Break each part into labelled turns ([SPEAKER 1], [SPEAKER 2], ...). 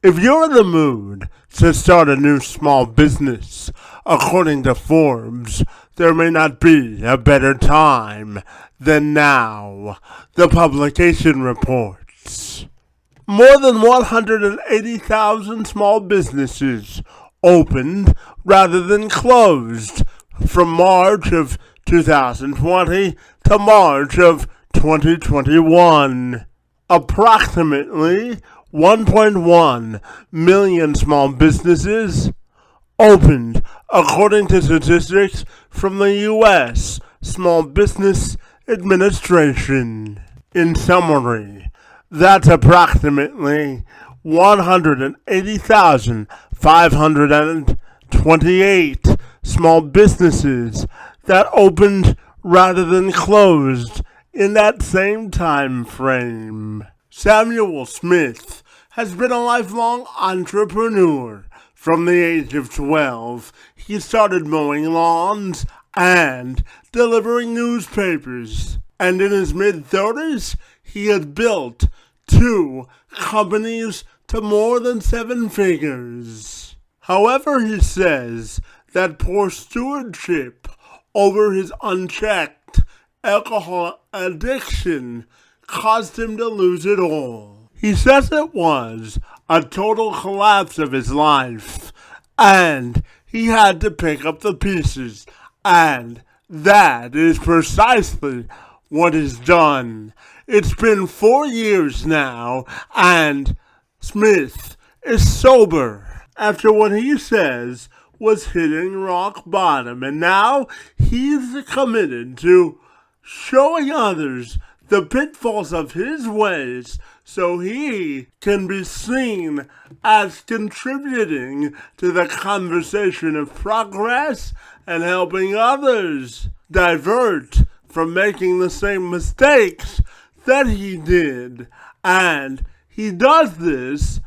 [SPEAKER 1] If you're in the mood to start a new small business, according to Forbes, there may not be a better time than now, the publication reports. More than 180,000 small businesses opened rather than closed from March of 2020 to March of 2021. Approximately 1.1 million small businesses opened, according to statistics from the U.S. Small Business Administration. In summary, that's approximately 180,528 small businesses that opened rather than closed in that same time frame. Samuel Smith has been a lifelong entrepreneur. From the age of 12, he started mowing lawns and delivering newspapers. And in his mid-30s, he had built 2 companies to more than 7 figures. However, he says that poor stewardship over his unchecked alcohol addiction caused him to lose it all. He says it was a total collapse of his life, and he had to pick up the pieces, and that is precisely what he's done. It's been 4 years now, and Smith is sober after what he says was hitting rock bottom, and now he's committed to showing others the pitfalls of his ways so he can be seen as contributing to the conversation of progress and helping others divert from making the same mistakes that he did. And he does this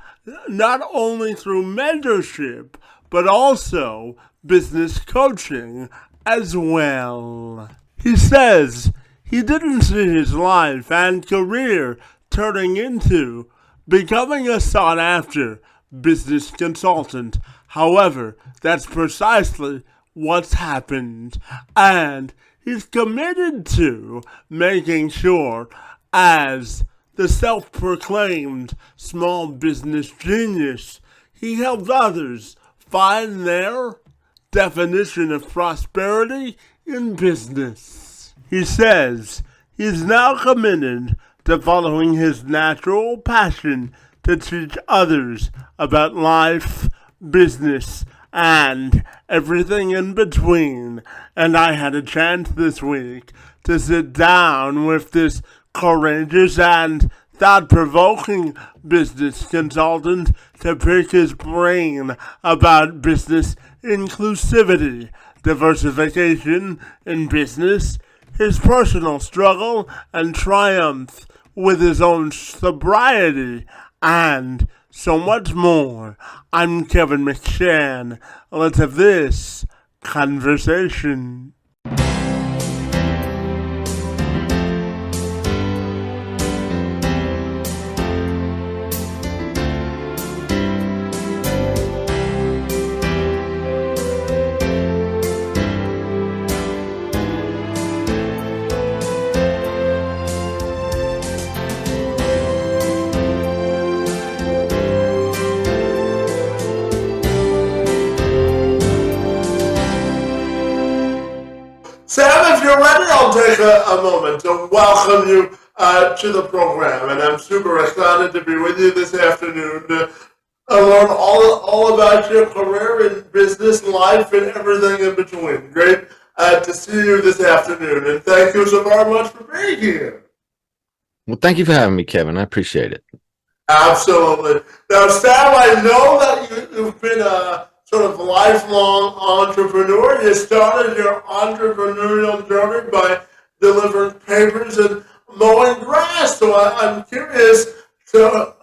[SPEAKER 1] not only through mentorship, but also business coaching as well. He says he didn't see his life and career turning into becoming a sought-after business consultant. However, that's precisely what's happened, and he's committed to making sure, as the self-proclaimed small business genius, he helps others find their definition of prosperity in business. He says he's now committed to following his natural passion to teach others about life, business, and everything in between. And I had a chance this week to sit down with this courageous and thought-provoking business consultant to pick his brain about business inclusivity, diversification in business, his personal struggle and triumph with his own sobriety, and so much more. I'm Kevin McShann. Let's have this conversation. Sam, if you're ready, I'll take a moment to welcome you to the program. And I'm super excited to be with you this afternoon to learn all about your career and business, life, and everything in between. Great to see you this afternoon. And thank you so very much for being here.
[SPEAKER 2] Well, thank you for having me, Kevin. I appreciate it.
[SPEAKER 1] Absolutely. Now, Sam, I know that you've been a sort of lifelong entrepreneur. You started your entrepreneurial journey by delivering papers and mowing grass. So I'm curious to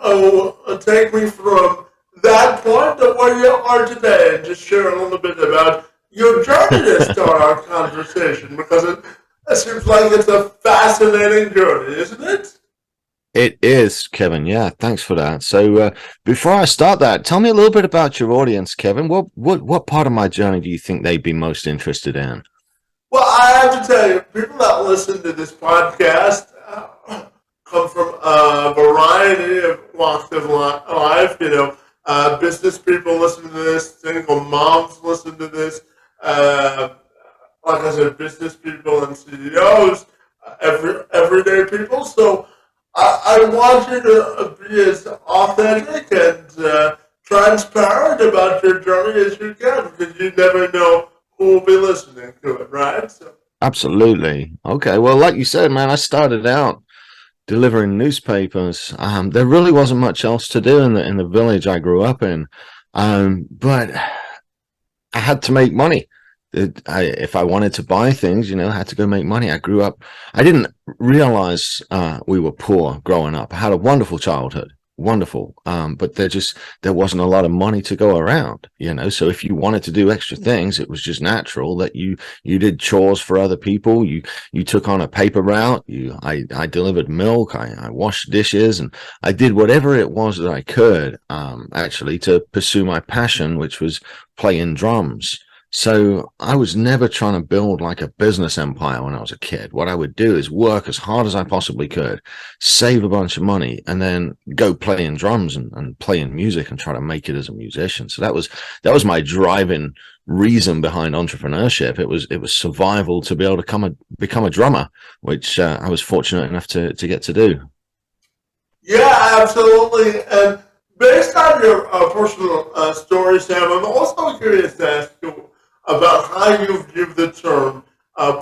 [SPEAKER 1] take me from that point to where you are today and just share a little bit about your journey to start our conversation, because it seems like it's a fascinating journey, isn't it?
[SPEAKER 2] It is, Kevin. Yeah, thanks for that. So before I start that, tell me a little bit about your audience, Kevin. What part of my journey do you think they'd be most interested in?
[SPEAKER 1] Well, I have to tell you, people that listen to this podcast come from a variety of walks of life. Business people listen to this, single moms listen to this. Uh, like I said, business people and CEOs, everyday people. So I want you to be as authentic and transparent about your journey as you can, because you never know who will be listening to it, right? So,
[SPEAKER 2] Absolutely. Okay. Well, like you said, man, I started out delivering newspapers. There really wasn't much else to do in the village I grew up in, but I had to make money. If I wanted to buy things, I had to go make money. I grew up. I didn't realize we were poor growing up. I had a wonderful childhood, wonderful. But there wasn't a lot of money to go around, So if you wanted to do extra things, it was just natural that you did chores for other people. You took on a paper route. I delivered milk. I washed dishes, and I did whatever it was that I could, actually, to pursue my passion, which was playing drums. So I was never trying to build like a business empire when I was a kid. What I would do is work as hard as I possibly could, save a bunch of money, and then go playing drums and playing music and try to make it as a musician. So that was my driving reason behind entrepreneurship. It was survival to be able to become a drummer, which I was fortunate enough to get to do.
[SPEAKER 1] yeah, absolutely. And based on your personal story, Sam, I'm also curious to ask you about how you view the term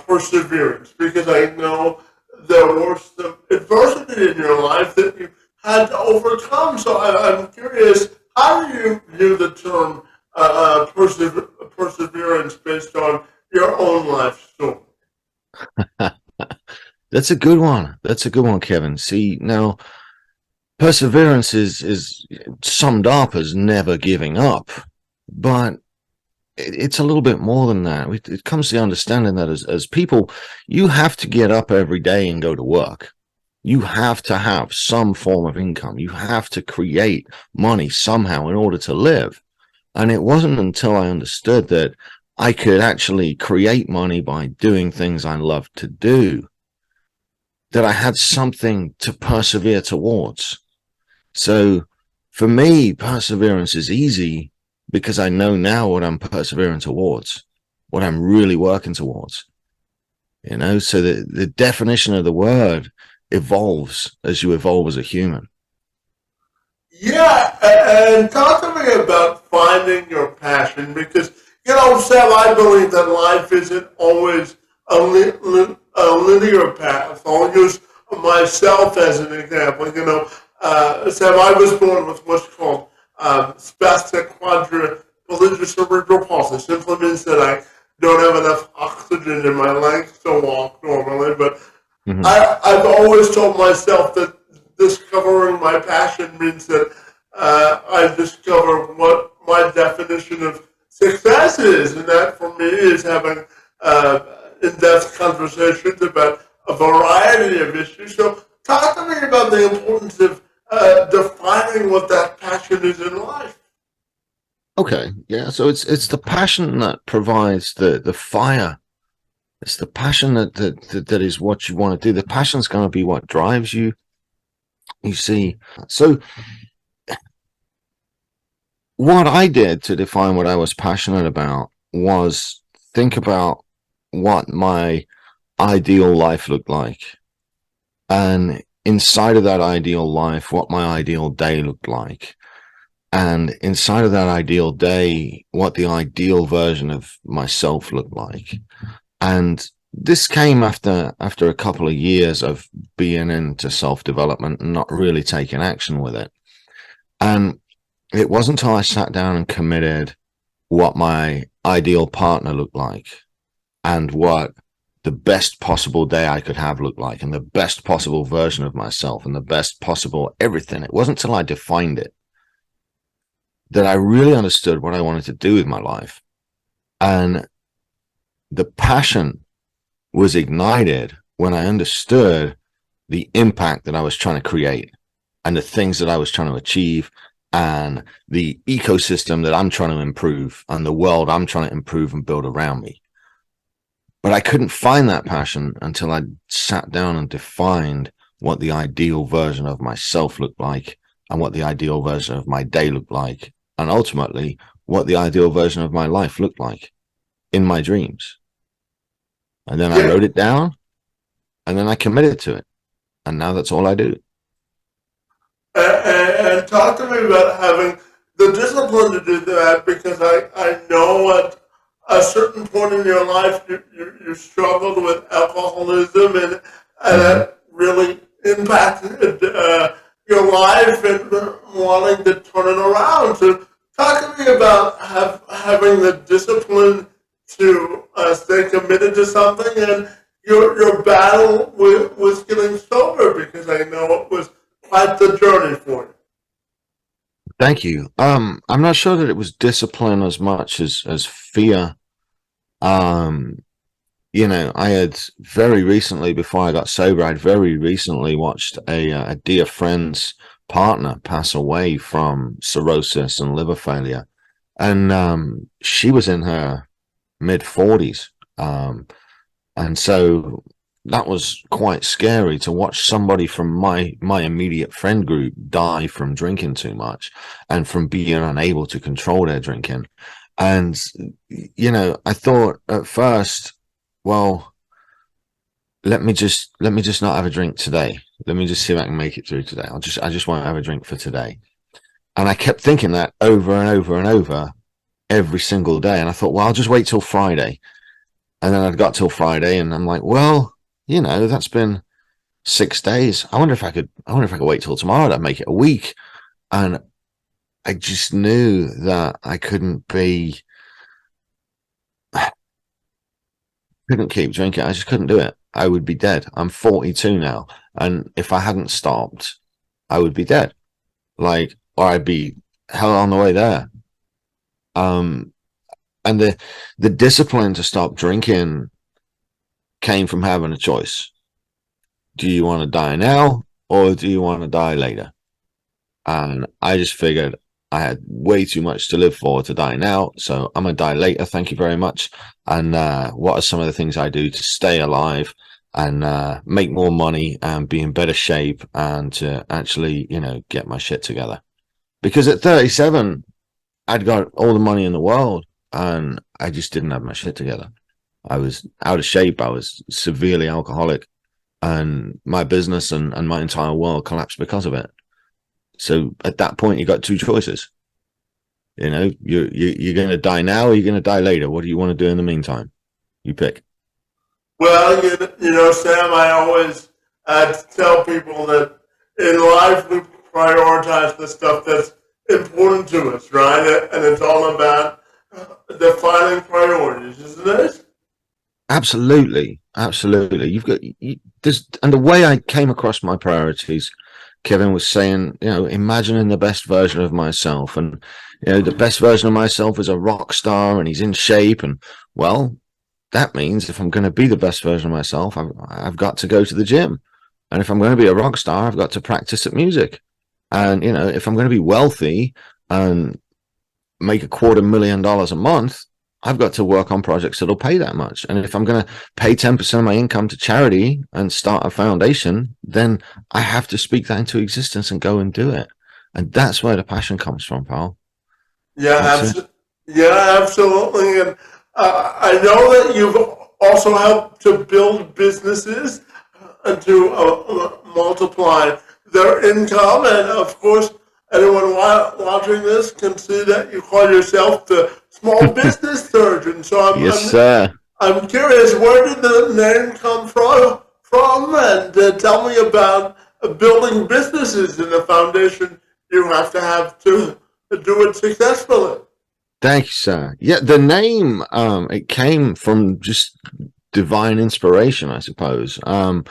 [SPEAKER 1] perseverance, because I know there was some adversity in your life that you had to overcome. So I'm curious, how do you view the term perseverance based on your own life story?
[SPEAKER 2] That's a good one. That's a good one, Kevin. See, now perseverance is summed up as never giving up, but it's a little bit more than that. It comes to the understanding that as people, you have to get up every day and go to work. You have to have some form of income. You have to create money somehow in order to live. And it wasn't until I understood that I could actually create money by doing things I love to do that I had something to persevere towards. So for me, perseverance is easy because I know now what I'm persevering towards, what I'm really working towards, so the definition of the word evolves as you evolve as a human.
[SPEAKER 1] Yeah, and talk to me about finding your passion, because, Sam, I believe that life isn't always a linear path. I'll use myself as an example. Sam, I was born with what's called spastic quadriplegia cerebral palsy. Simply means that I don't have enough oxygen in my legs to walk normally. But I've always told myself that discovering my passion means that I discover what my definition of success is, and that for me is having in-depth conversations about a variety of issues. So talk to me about the importance of defining what that passion is in life.
[SPEAKER 2] Okay, yeah. So it's the passion that provides the fire. It's the passion that is what you want to do. The passion's going to be what drives you. You see, so what I did to define what I was passionate about was think about what my ideal life looked like, and inside of that ideal life, what my ideal day looked like. And inside of that ideal day, what the ideal version of myself looked like. And this came after a couple of years of being into self-development and not really taking action with it. And it wasn't until I sat down and committed what my ideal partner looked like and what the best possible day I could have looked like and the best possible version of myself and the best possible everything. It wasn't until I defined it that I really understood what I wanted to do with my life. And the passion was ignited when I understood the impact that I was trying to create and the things that I was trying to achieve and the ecosystem that I'm trying to improve and the world I'm trying to improve and build around me. But I couldn't find that passion until I sat down and defined what the ideal version of myself looked like and what the ideal version of my day looked like. And ultimately, what the ideal version of my life looked like in my dreams. And then I wrote it down and then I committed to it. And now that's all I do.
[SPEAKER 1] And talk to me about having the discipline to do that, because I know at a certain point in your life you struggled with alcoholism, and that really impacted your life and wanting to turn it around. So talk to me about having the discipline to stay committed to something, and your battle with getting sober, because I know it was quite the journey for you.
[SPEAKER 2] Thank you. I'm not sure that it was discipline as much as fear. Um, I had very recently, before I got sober, I'd very recently watched a dear friend's partner pass away from cirrhosis and liver failure. And she was in her mid 40s. And so that was quite scary to watch somebody from my immediate friend group die from drinking too much and from being unable to control their drinking. And, I thought at first, well, let me just not have a drink today. Let me just see if I can make it through today. I just won't have a drink for today. And I kept thinking that over and over and over every single day. And I thought, well, I'll just wait till Friday. And then I got till Friday and I'm like, well, that's been 6 days. I wonder if I could wait till tomorrow. That'd make it a week. And I just knew that I couldn't keep drinking. I just couldn't do it. I would be dead. I'm 42 now. And if I hadn't stopped, I would be dead. Or I'd be hell on the way there. And the discipline to stop drinking came from having a choice. Do you want to die now or do you want to die later? And I just figured I had way too much to live for to die now. So I'm going to die later. Thank you very much. And what are some of the things I do to stay alive and make more money and be in better shape and to actually, get my shit together? Because at 37, I'd got all the money in the world and I just didn't have my shit together. I was out of shape. I was severely alcoholic and my business and my entire world collapsed because of it. So at that point, you got two choices. You're going to die now or you're going to die later. What do you want to do in the meantime? You pick.
[SPEAKER 1] Well, Sam, I always tell people that in life we prioritize the stuff that's important to us, right? And it's all about defining priorities, isn't it?
[SPEAKER 2] Absolutely. You've got this, and the way I came across my priorities, Kevin was saying, imagining the best version of myself, and the best version of myself is a rock star, and he's in shape, and well, that means if I'm going to be the best version of myself, I've got to go to the gym, and if I'm going to be a rock star, I've got to practice at music, and if I'm going to be wealthy and make $250,000 a month, I've got to work on projects that'll pay that much. And if I'm going to pay 10% of my income to charity and start a foundation, then I have to speak that into existence and go and do it. And that's where the passion comes from, pal.
[SPEAKER 1] Yeah, absolutely. And I know that you've also helped to build businesses and to multiply their income. And of course, anyone watching this can see that you call yourself the small business surgeon. So I'm curious, where did the name come from? And tell me about building businesses and the foundation you have to do it successfully.
[SPEAKER 2] Thanks, sir. Yeah, the name, it came from just divine inspiration, I suppose. I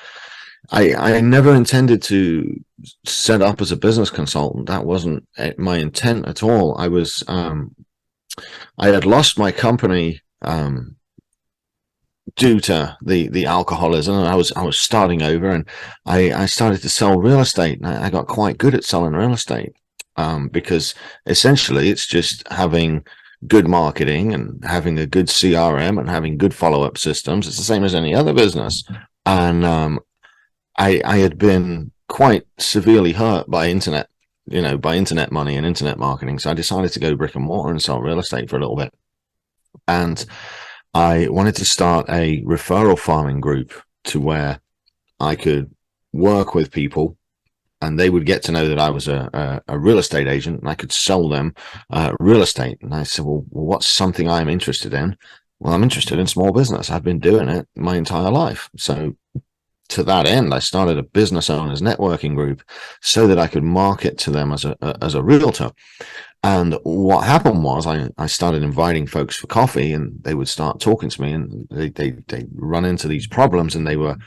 [SPEAKER 2] never intended to set up as a business consultant. That wasn't my intent at all. I had lost my company due to the alcoholism, and I was starting over, and I started to sell real estate, and I got quite good at selling real estate, because essentially it's just having good marketing and having a good CRM and having good follow-up systems. It's the same as any other business. And I had been quite severely hurt by internet, by internet money and internet marketing. So I decided to go brick and mortar and sell real estate for a little bit. And I wanted to start a referral farming group to where I could work with people and they would get to know that I was a real estate agent and I could sell them real estate. And I said, well, what's something I'm interested in? Well, I'm interested in small business. I've been doing it my entire life. So to that end, I started a business owners networking group so that I could market to them as a realtor. And what happened was I started inviting folks for coffee and they would start talking to me and they run into these problems and they were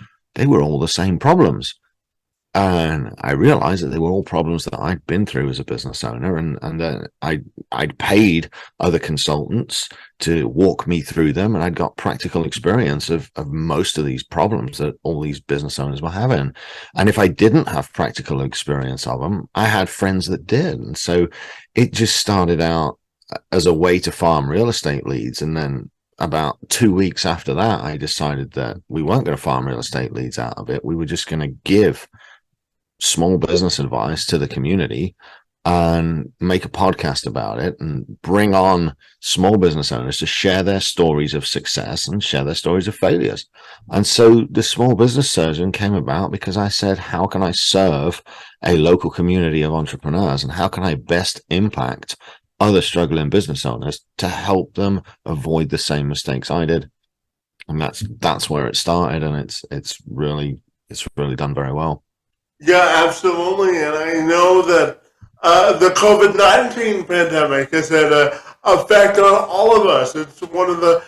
[SPEAKER 2] all the same problems. And I realized that they were all problems that I'd been through as a business owner, and that I'd paid other consultants to walk me through them, and I'd got practical experience of most of these problems that all these business owners were having. And if I didn't have practical experience of them, I had friends that did. And so it just started out as a way to farm real estate leads. And then about 2 weeks after that, I decided that we weren't going to farm real estate leads out of it. We were just going to give small business advice to the community and make a podcast about it and bring on small business owners to share their stories of success and share their stories of failures. And so the small business surgeon came about because I said, how can I serve a local community of entrepreneurs and how can I best impact other struggling business owners to help them avoid the same mistakes I did? And that's where it started, and it's really done very well.
[SPEAKER 1] Yeah, absolutely. And I know that the COVID-19 pandemic has had an effect on all of us. It's one of the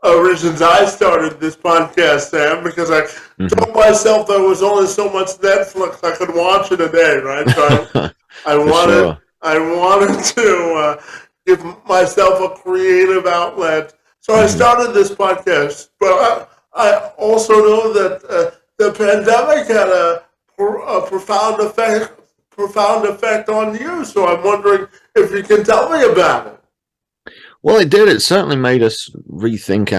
[SPEAKER 1] reasons I started this podcast, Sam, because I told myself there was only so much Netflix I could watch in a day, right? So I wanted, I wanted to give myself a creative outlet. So I started this podcast, but I also know that the pandemic had a profound effect on you. So I'm wondering if you can tell me about it.
[SPEAKER 2] Well, it did. It certainly made us rethink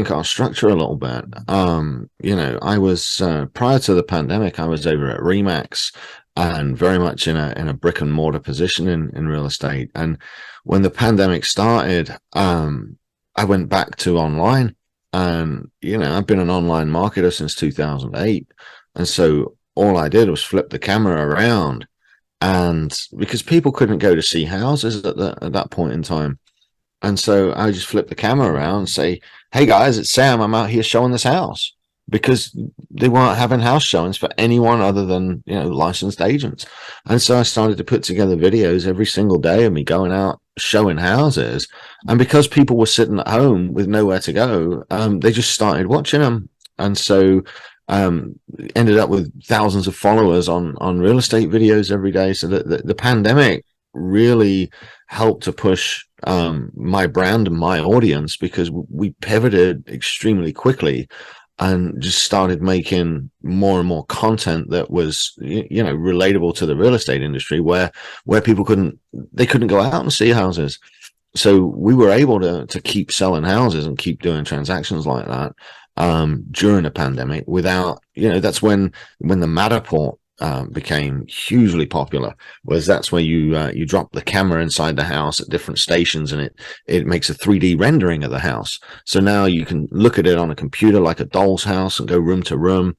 [SPEAKER 2] our structure a little bit. I was prior to the pandemic, I was over at Remax and very much in a brick and mortar position in real estate. And when the pandemic started, I went back to online. And, I've been an online marketer since 2008. And so all I did was flip the camera around. And because people couldn't go to see houses at that point in time. And so I just flipped the camera around and say, hey guys, it's Sam. I'm out here showing this house, because they weren't having house showings for anyone other than, licensed agents. And so I started to put together videos every single day of me going out showing houses. And because people were sitting at home with nowhere to go, they just started watching them. And so ended up with thousands of followers on real estate videos every day. So the pandemic really helped to push my brand and my audience, because we pivoted extremely quickly and just started making more and more content that was, relatable to the real estate industry, where people couldn't go out and see houses. So we were able to keep selling houses and keep doing transactions like that during the pandemic without, that's when the Matterport became hugely popular. Was that's where you drop the camera inside the house at different stations, and it makes a 3D rendering of the house. So now you can look at it on a computer like a doll's house and go room to room.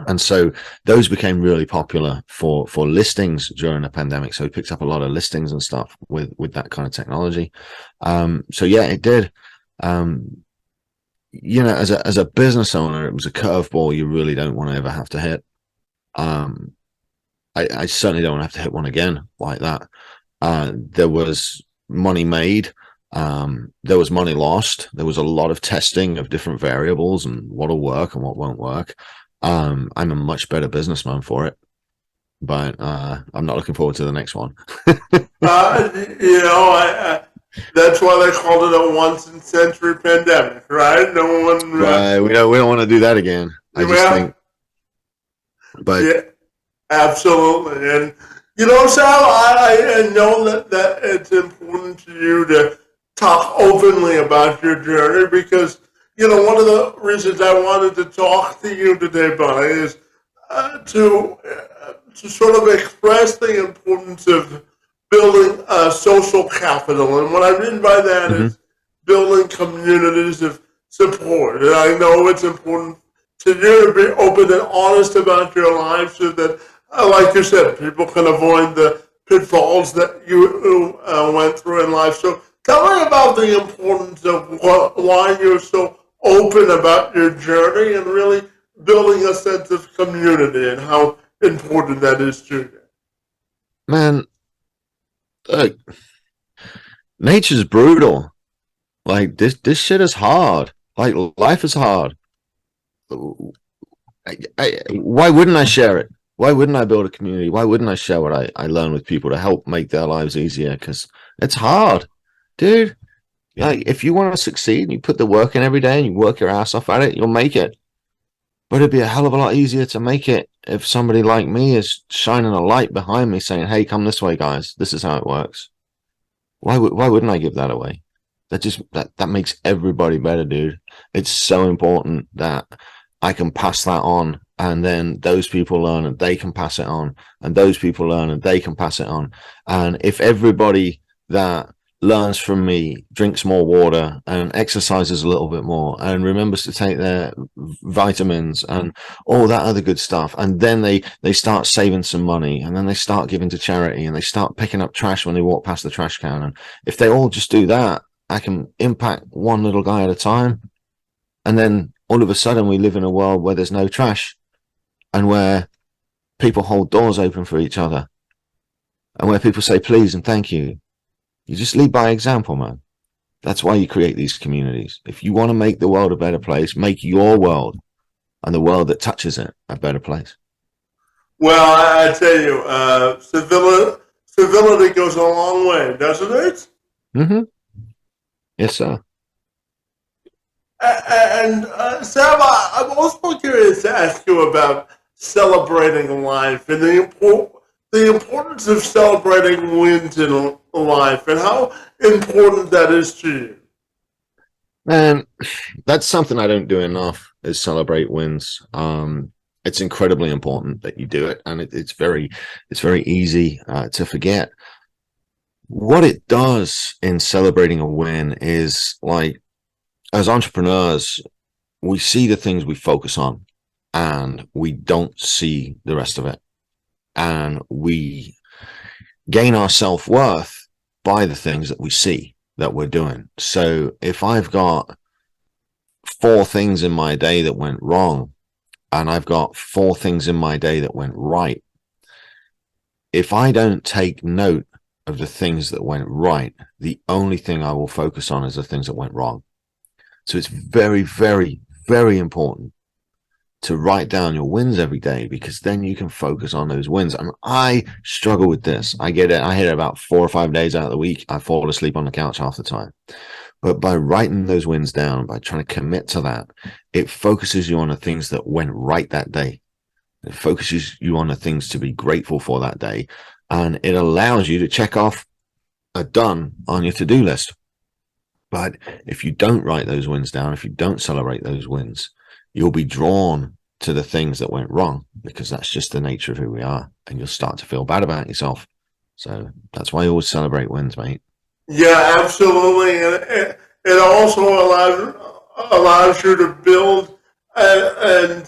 [SPEAKER 2] And so those became really popular for listings during the pandemic. So we picked up a lot of listings and stuff with that kind of technology. So yeah, it did. As a business owner, it was a curveball you really don't want to ever have to hit. I certainly don't want to have to hit one again like that. There was money made. There was money lost. There was a lot of testing of different variables and what'll work and what won't work. I'm a much better businessman for it, but I'm not looking forward to the next one.
[SPEAKER 1] That's why they called it a once-in-century pandemic, right? No one,
[SPEAKER 2] Right. We don't want to do that again. I
[SPEAKER 1] you
[SPEAKER 2] just
[SPEAKER 1] have,
[SPEAKER 2] think, but
[SPEAKER 1] yeah, absolutely. And Sal, I know that it's important to you to talk openly about your journey because one of the reasons I wanted to talk to you today, buddy, is to sort of express the importance of building social capital. And what I mean by that
[SPEAKER 2] mhm.
[SPEAKER 1] is building communities of support. And I know it's important to you to be open and honest about your life so that, like you said, people can avoid the pitfalls that you went through in life. So tell me about the importance of why you're so open about your journey and really building a sense of community and how important that is to you.
[SPEAKER 2] Man, look, nature's brutal. Like this shit is hard. Like life is hard. Why wouldn't I share it? Why wouldn't I build a community? Why wouldn't I share what I learn with people to help make their lives easier? Because it's hard, dude. Like, if you want to succeed and you put the work in every day and you work your ass off at it, you'll make it. But it'd be a hell of a lot easier to make it if somebody like me is shining a light behind me saying, hey, come this way, guys. This is how it works. Why wouldn't I give that away? That makes everybody better, dude. It's so important that I can pass that on, and then those people learn and they can pass it on, and those people learn and they can pass it on. And if everybody that learns from me drinks more water and exercises a little bit more and remembers to take their vitamins and all that other good stuff, and then they start saving some money, and then they start giving to charity, and they start picking up trash when they walk past the trash can, and if they all just do that, I can impact one little guy at a time. And then all of a sudden we live in a world where there's no trash and where people hold doors open for each other and where people say please and thank you. You just lead by example, man. That's why you create these communities. If you want to make the world a better place, make your world and the world that touches it a better place.
[SPEAKER 1] Well, I tell you, civility goes a long way, doesn't it?
[SPEAKER 2] Mm-hmm. Yes, sir.
[SPEAKER 1] And Sam, I'm also curious to ask you about celebrating life and the importance of celebrating wins in life and how important that is to you.
[SPEAKER 2] And that's something I don't do enough is celebrate wins. It's incredibly important that you do it, and it's very easy to forget. What it does in celebrating a win is, like, as entrepreneurs, we see the things we focus on and we don't see the rest of it. And we gain our self-worth by the things that we see that we're doing. So if I've got 4 things in my day that went wrong and I've got 4 things in my day that went right, if I don't take note of the things that went right, the only thing I will focus on is the things that went wrong. So it's very, very, very important to write down your wins every day, because then you can focus on those wins. And I struggle with this. I get it. I hit it about 4 or 5 days out of the week. I fall asleep on the couch half the time. But by writing those wins down, by trying to commit to that, it focuses you on the things that went right that day. It focuses you on the things to be grateful for that day. And it allows you to check off a done on your to-do list. But if you don't write those wins down, if you don't celebrate those wins, you'll be drawn to the things that went wrong, because that's just the nature of who we are, and you'll start to feel bad about yourself. So that's why you always celebrate wins, mate.
[SPEAKER 1] Yeah, absolutely, and it also allows you to build and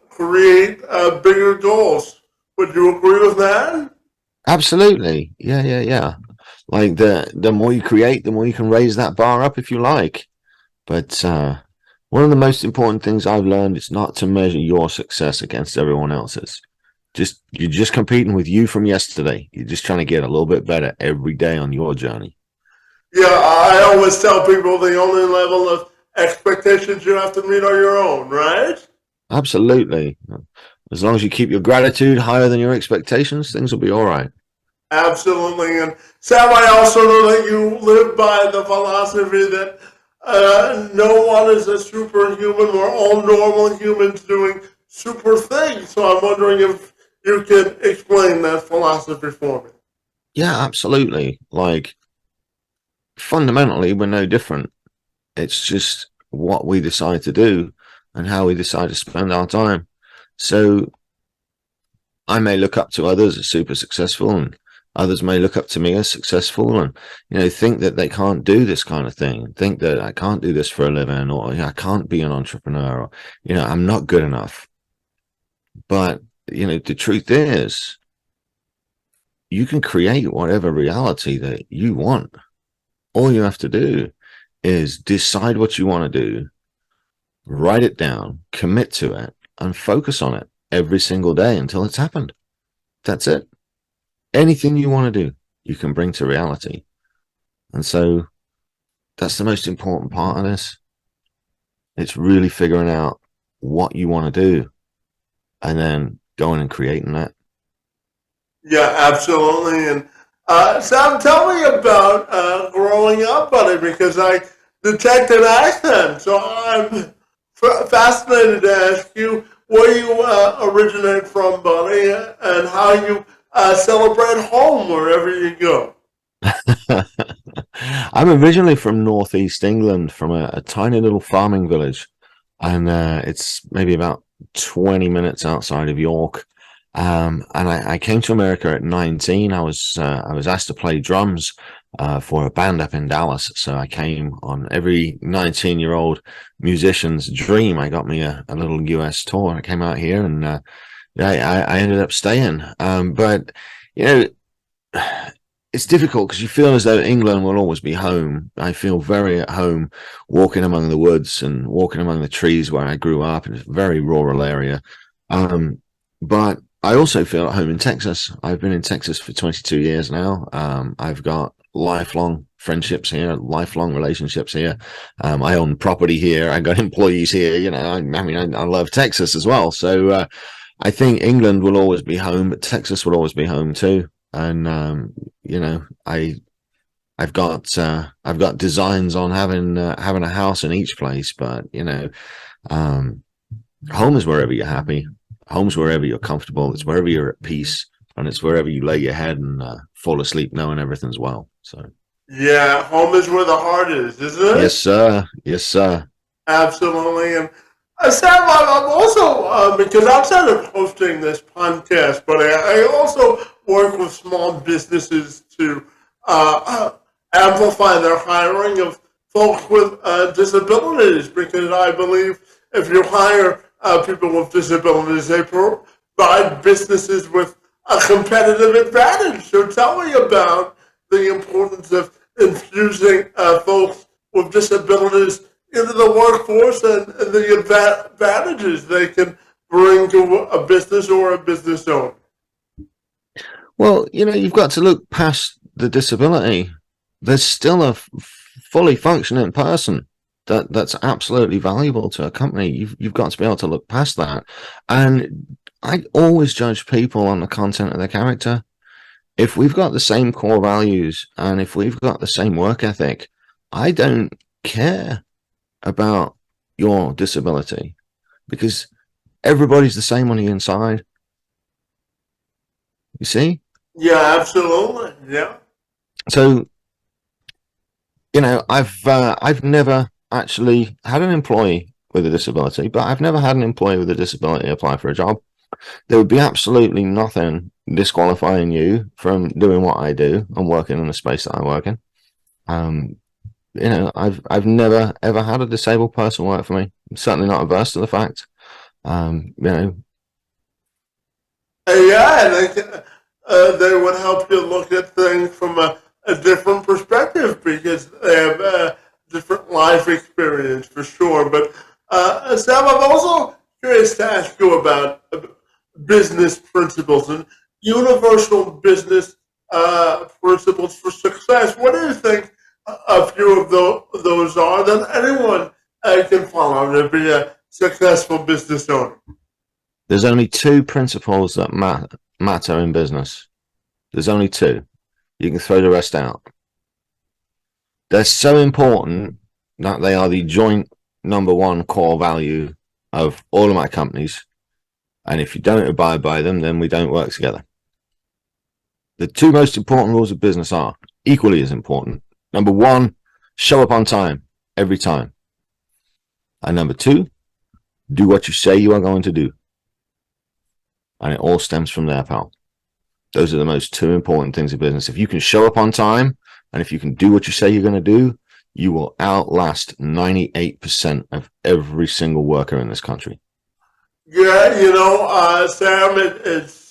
[SPEAKER 1] create bigger goals. Would you agree with that?
[SPEAKER 2] Absolutely. Yeah. Like the more you create, the more you can raise that bar up if you like. But one of the most important things I've learned is not to measure your success against everyone else's. You're just competing with you from yesterday. You're just trying to get a little bit better every day on your journey.
[SPEAKER 1] Yeah, I always tell people the only level of expectations you have to meet are your own, right?
[SPEAKER 2] Absolutely. As long as you keep your gratitude higher than your expectations, things will be all right.
[SPEAKER 1] Absolutely. And Sam, I also know that you live by the philosophy that no one is a superhuman. We're all normal humans doing super things. So I'm wondering if you can explain that philosophy for me.
[SPEAKER 2] Yeah, absolutely. Like, fundamentally, we're no different. It's just what we decide to do and how we decide to spend our time. So I may look up to others as super successful, and others may look up to me as successful, and think that they can't do this kind of thing, think that I can't do this for a living, or I can't be an entrepreneur, or I'm not good enough. But the truth is, you can create whatever reality that you want. All you have to do is decide what you want to do, write it down, commit to it, and focus on it every single day until it's happened. That's it. Anything you want to do, you can bring to reality. And so that's the most important part of this. It's really figuring out what you want to do and then going and creating that.
[SPEAKER 1] Yeah, absolutely. And Sam, tell me about growing up, buddy, because I detect an accent. So I'm fascinated to ask you where you originate from, buddy, and how you celebrate home wherever you go.
[SPEAKER 2] I'm originally from northeast England, from a tiny little farming village, and it's maybe about 20 minutes outside of York. And I came to America at 19. I was asked to play drums for a band up in Dallas. So I came on every 19-year-old musician's dream. I got me a little US tour. I came out here, and I ended up staying. But it's difficult because you feel as though England will always be home. I feel very at home walking among the woods and walking among the trees where I grew up in a very rural area. But I also feel at home in Texas. I've been in Texas for 22 years now. I've got lifelong friendships here, lifelong relationships here. I own property here. I got employees here. I love Texas as well. So I think England will always be home, but Texas will always be home too. And I've got designs on having a house in each place, but home is wherever you're happy. Home's wherever you're comfortable. It's wherever you're at peace, and it's wherever you lay your head and fall asleep knowing everything's well. So
[SPEAKER 1] Yeah, home is where the heart is, isn't it?
[SPEAKER 2] yes, sir. Yes, sir.
[SPEAKER 1] Absolutely. And Sam, I'm also, because outside of hosting this podcast, but I also work with small businesses to amplify their hiring of folks with disabilities, because I believe if you hire people with disabilities, they provide businesses with a competitive advantage. So tell me about the importance of infusing folks with disabilities into the workforce and the advantages they can bring to a business or a business owner.
[SPEAKER 2] Well, you've got to look past the disability. There's still a fully functioning person that's absolutely valuable to a company. You've got to be able to look past that. And I always judge people on the content of their character. If we've got the same core values and if we've got the same work ethic, I don't care about your disability, because everybody's the same on the inside. You see?
[SPEAKER 1] Yeah, absolutely. Yeah.
[SPEAKER 2] So, I've never actually had an employee with a disability, but I've never had an employee with a disability apply for a job. There would be absolutely nothing disqualifying you from doing what I do and working in the space that I work in. I've never ever had a disabled person work for me. I'm certainly not averse to the fact.
[SPEAKER 1] Yeah, and they would help you look at things from a different perspective because they have a different life experience for sure. But Sam, I'm also curious to ask you about business principles and universal business principles for success. What do you think a few of those are that anyone can follow to be a successful business owner?
[SPEAKER 2] There's only two principles that matter in business. There's only two. You can throw the rest out. They're so important that they are the joint number one core value of all of my companies. And if you don't abide by them, then we don't work together. The two most important rules of business are equally as important. Number one, show up on time every time. And number two, do what you say you are going to do. And it all stems from there, pal. Those are the most two important things in business. If you can show up on time and if you can do what you say you're going to do, you will outlast 98% of every single worker in this country.
[SPEAKER 1] Yeah, Sam, it's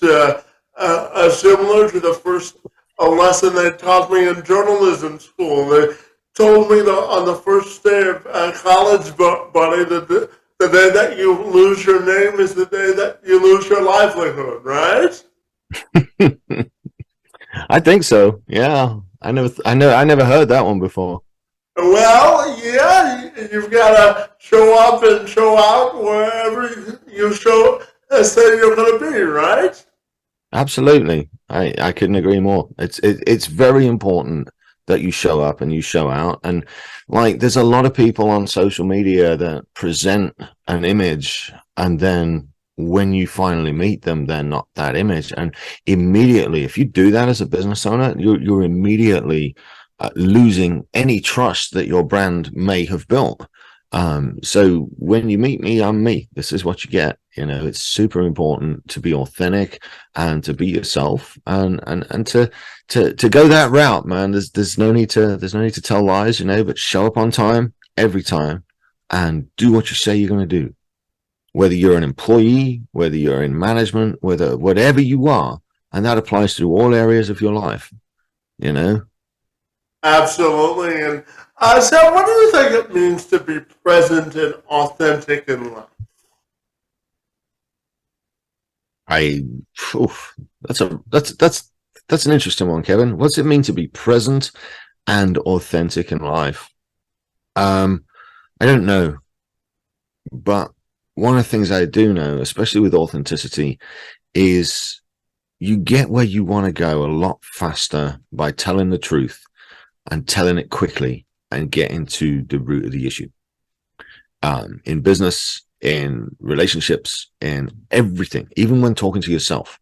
[SPEAKER 1] similar to the first lesson they taught me in journalism school. They told me on the first day of college, buddy, that the day that you lose your name is the day that you lose your livelihood, right?
[SPEAKER 2] I think so. Yeah, I never heard that one before.
[SPEAKER 1] Well, yeah, you've got to show up and show out wherever you say you're going to be, right?
[SPEAKER 2] Absolutely. I couldn't agree more. It's very important that you show up and you show out. And like, there's a lot of people on social media that present an image, and then when you finally meet them, they're not that image. And immediately, if you do that as a business owner, you're immediately losing any trust that your brand may have built. So when you meet me, I'm me. This is what you get. It's super important to be authentic and to be yourself, and to go that route, man. There's no need to tell lies, but show up on time every time and do what you say you're going to do. Whether you're an employee, whether you're in management, whatever you are, and that applies to all areas of your life,
[SPEAKER 1] Absolutely. And so what do you think it means to be present and authentic in life?
[SPEAKER 2] That's an interesting one, Kevin. What's it mean to be present and authentic in life? I don't know, but one of the things I do know, especially with authenticity, is you get where you want to go a lot faster by telling the truth and telling it quickly and getting to the root of the issue. In business, in relationships, in everything, even when talking to yourself,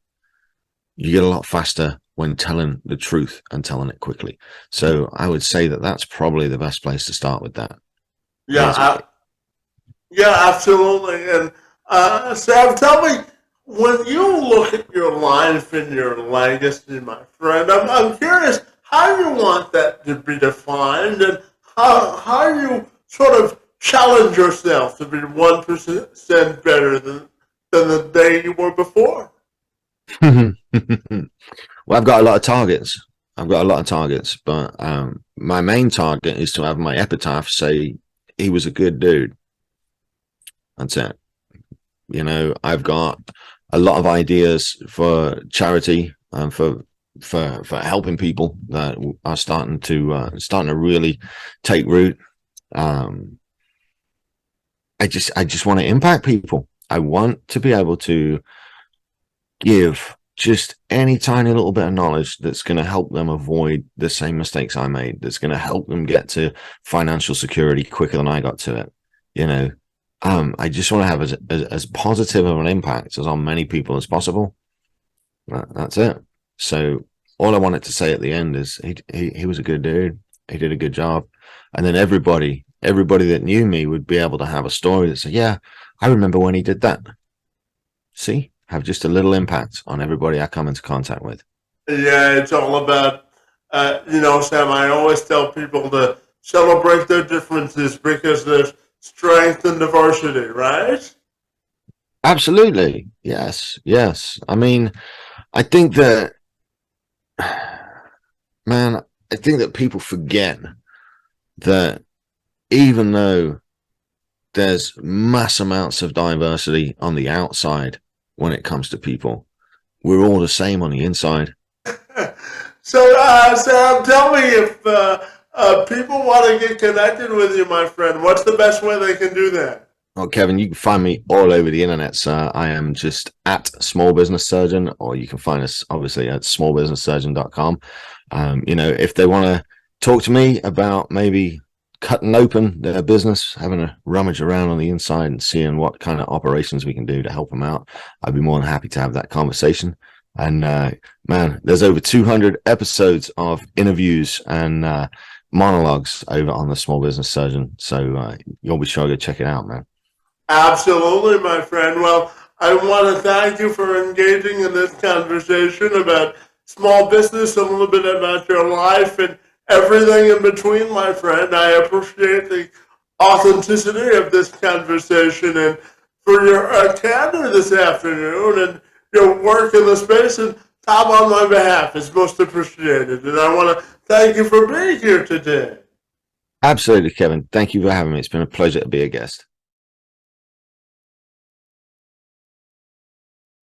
[SPEAKER 2] you get a lot faster when telling the truth and telling it quickly. So I would say that that's probably the best place to start with that.
[SPEAKER 1] Yeah, absolutely. And Sam, tell me, when you look at your life and your legacy, my friend, I'm curious how you want that to be defined, and how you sort of challenge yourself to be 1% better than the day you were before.
[SPEAKER 2] Well, I've got a lot of targets. But my main target is to have my epitaph say he was a good dude. That's it. I've got a lot of ideas for charity and for helping people that are starting to really take root. I just want to impact people. I want to be able to give just any tiny little bit of knowledge that's going to help them avoid the same mistakes I made, that's going to help them get to financial security quicker than I got to it. I just want to have as positive of an impact as on many people as possible. That's it. So all I wanted to say at the end is he was a good dude. He did a good job. And then everybody that knew me would be able to have a story that said, yeah, I remember when he did that. See, have just a little impact on everybody I come into contact with.
[SPEAKER 1] Yeah, it's all about, Sam, I always tell people to celebrate their differences because there's strength in diversity, right?
[SPEAKER 2] Absolutely. Yes. I mean, I think that, man, I think that people forget that even though there's mass amounts of diversity on the outside when it comes to people, we're all the same on the inside.
[SPEAKER 1] So, Sam, tell me if people want to get connected with you, my friend, what's the best way they can do that?
[SPEAKER 2] Well, Kevin, you can find me all over the internet. So I am just at Small Business Surgeon, or you can find us obviously at smallbusinesssurgeon.com. If they want to talk to me about maybe cutting open their business, having a rummage around on the inside and seeing what kind of operations we can do to help them out, I'd be more than happy to have that conversation. And man, there's over 200 episodes of interviews and monologues over on the Small Business Surgeon. So you'll be sure to check it out, man.
[SPEAKER 1] Absolutely, my friend. Well, I want to thank you for engaging in this conversation about small business, a little bit about your life, and everything in between, my friend. I appreciate the authenticity of this conversation and for your candor this afternoon and your work in the space. And Tom, on my behalf, is most appreciated. And I want to thank you for being here today.
[SPEAKER 2] Absolutely, Kevin. Thank you for having me. It's been a pleasure to be a guest.